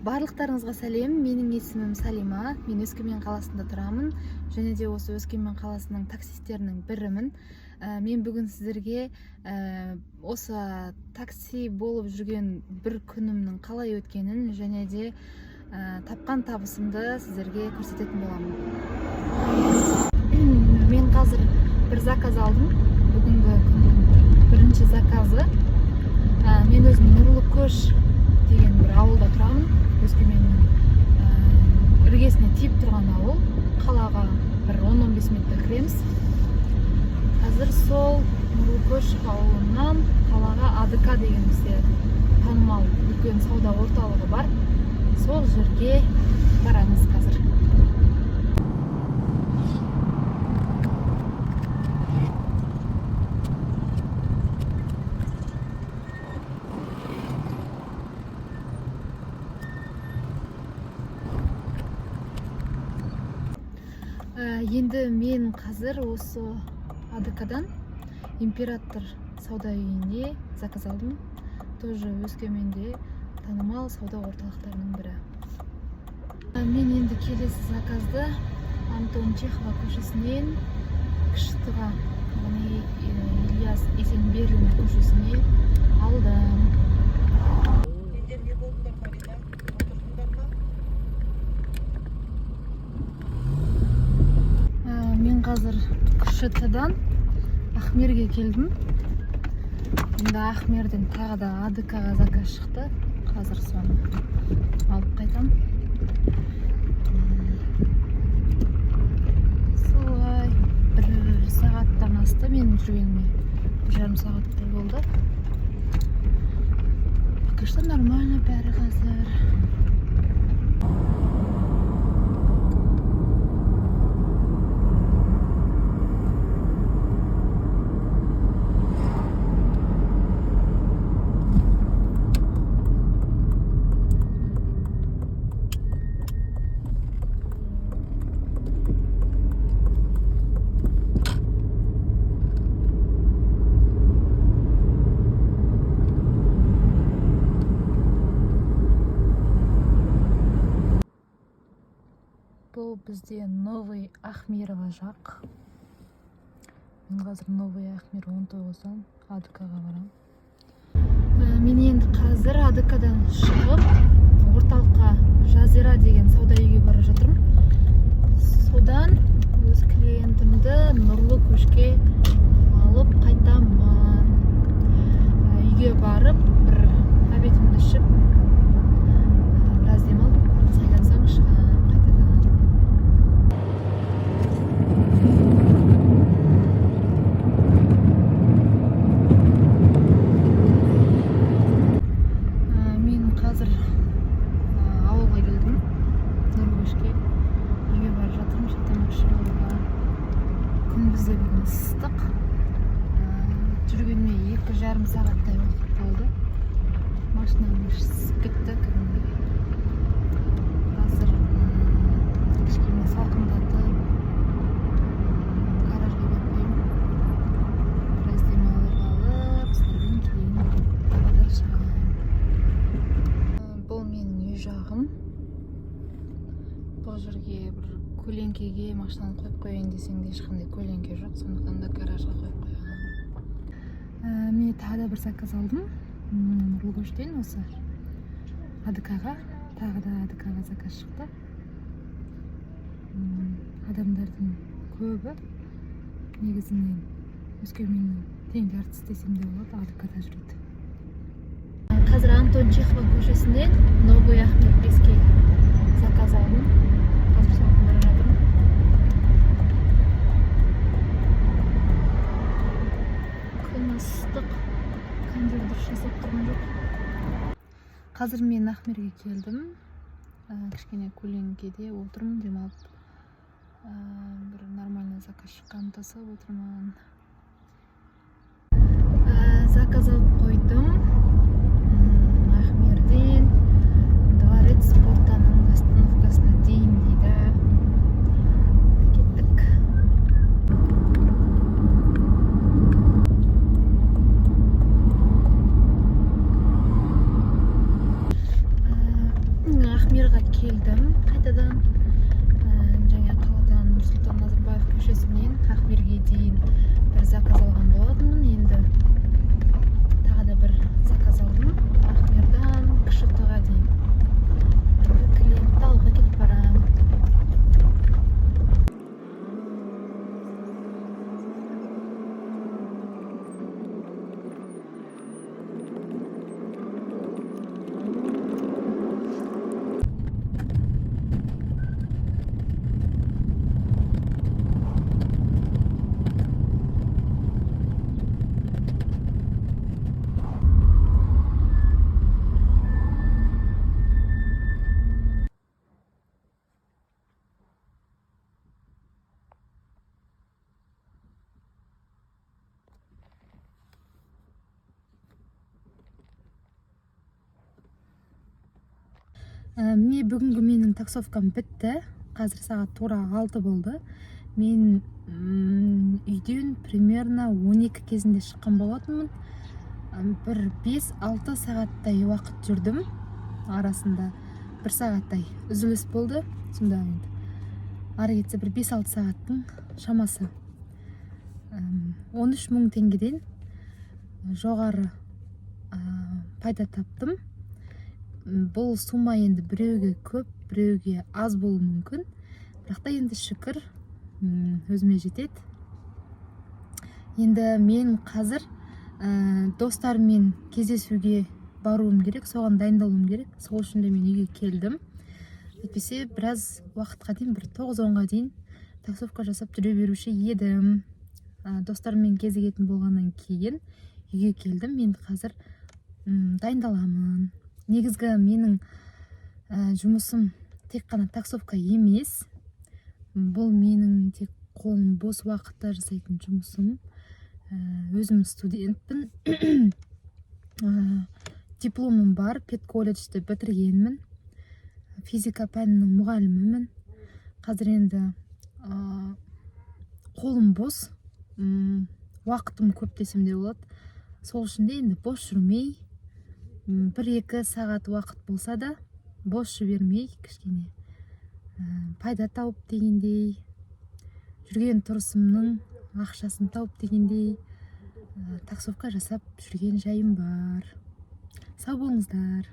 Барлықтарыңызға сәлем. Менің есімім Салима. Мен Өскемен қаласында тұрамын. Және де осы Өскемен қаласының таксистерінің бірімін. Мен бүгін сіздерге осы такси болып жүрген бір күнімнің қалай өткенін және де тапқан табысымды сіздерге көрсететін боламын. Мен қазір бір заказ алдым. Бүгінгі күннің бірінші заказы. Мен өзім Нұрлы Көш деген бір ауылда тұрамын. Өскеменнің іргесіне тиіп тұрған ауыл. Қалаға бір 10-15 минутта кіреміз. Қазір сол Нұрлы Көш ауылынан қалаға АДК деген бізде танымал үлкен сауда орталығы бар. Сол жерге барамыз қазір. Енді мен қазір осы АДК-дан Император сауда үйіне заказ алдым. Тоже Өскеменде танымал сауда орталықтарының бірі. Мен енді келесі заказды Антон Чехова көшесінен Кішітіға, Ильяс Есенберлин көшесіне алдым. Мен қазір Кішітідан Ахмерге келдім. Енді Ахмерден тағы да АДК-ға заказ шықты. Қазір соны алып қайтам. Солай бір сағаттан асты менің жүргеніме. 1,5 сағаттай болды. Пока что нормально бәрі қазір. Бұл бізде Новый Ахмерова жақ. Мен қазір Новый Ахмер 19-дан АДК-ға барам. Мен енді қазір АДК-дан шығып, орталыққа Жазира деген сауда үйге бара жатырмын. Содан өз клиентімді Нұрлы Көшке алып қайтамын. Үйге барып, бір обедімді ішіп, біраз демалып, сайлансам шығам. Бізде бүгін ыстық. Жүргеніме 2,5 сағаттай уақыт болды. Машинаның іші ысып кетті. Қазір кішкене салқындатып гаражға барып қоямын. Біраз демалып алып, содан кейін тағы шығамын. Бұл менің үй жағым. Бұл жерге бір көлеңкеге машинаны қойып қояйын десең де ешқандай көлеңке жоқ, сондықтан да гаражға қойып қойғанмын. Мен тағы да бір заказ алдым. Нұрлы Көштен осы АДК-ға, тағы да АДК-ға заказ шықты. Адамдардың көбі негізінен Өскеменнің тең жартысы десем де болады, АДК-да жүреді. Қазір Антон Чехова көшесінен Новый Ахмер 5-ке заказ алдым. Қазір соны бара жатырмын. Күн ыстық, кондер дұрыс жасап тұрған жоқ. Қазір мен Ахмерге келдім. Кішкене көлеңкеде отырмын, демалып. Бір нормальный заказ шыққанын тасып отырмын. Заказ алып қойдым. Ахмерден Дворец спортаның остановкасына дейін дейді. Кеттік. Ахмирға келдім қайтадан. Жаңа қаладан Нұрсұлтан Назарбаев көшесінен Ахмирге дейін бір заказ алған болатынмын. Енді тағы да бір заказ алдым. Ахмирдан Кішітауға дейін. Енді клиентті алуға кетіп барамын. Міне бүгінгі менің таксовкам бітті. Қазір сағат тура 6 болды. Мен үйден примерно 12 кезінде шыққан болатынмын. Бір 5-6 сағаттай уақыт жүрдім. Арасында 1 сағаттай үзіліс болды. Сонда енді ары кетсе бір 5-6 сағаттың шамасы. 13 мың теңгеден жоғары пайда таптым. Бұл сума енді біреуге көп, біреуге аз болуы мүмкін. Бірақ та енді шүкір өзіме жетеді. Енді мен қазір достарыммен кездесуге баруым керек, соған дайындалуым керек. Сол үшін де мен үйге келдім. Әйтпесе біраз уақытқа дейін, бір 9-10-ға дейін таксовка жасап жүре беруші едім. Достарыммен кездесетін болғаннан кейін үйге келдім. Мен қазір дайындаламын. Негізгі менің жұмысым тек қана таксовка емес. Бұл менің тек қолым бос уақытта жасайтын жұмысым. Өзім студентпін. Дипломым бар, педколледжді бітіргенмін. Физика пәнінің мұғалімімін. Қазір енді қолым бос, уақытым көп десем де болады. Сол үшін де енді бос жүрмей, 1-2 сағат уақыт болса да бос жібермей, кішкене пайда тауып дегендей, жүрген тұрысымның ақшасын тауып дегендей таксовка жасап жүрген жайым бар. Сау болыңыздар.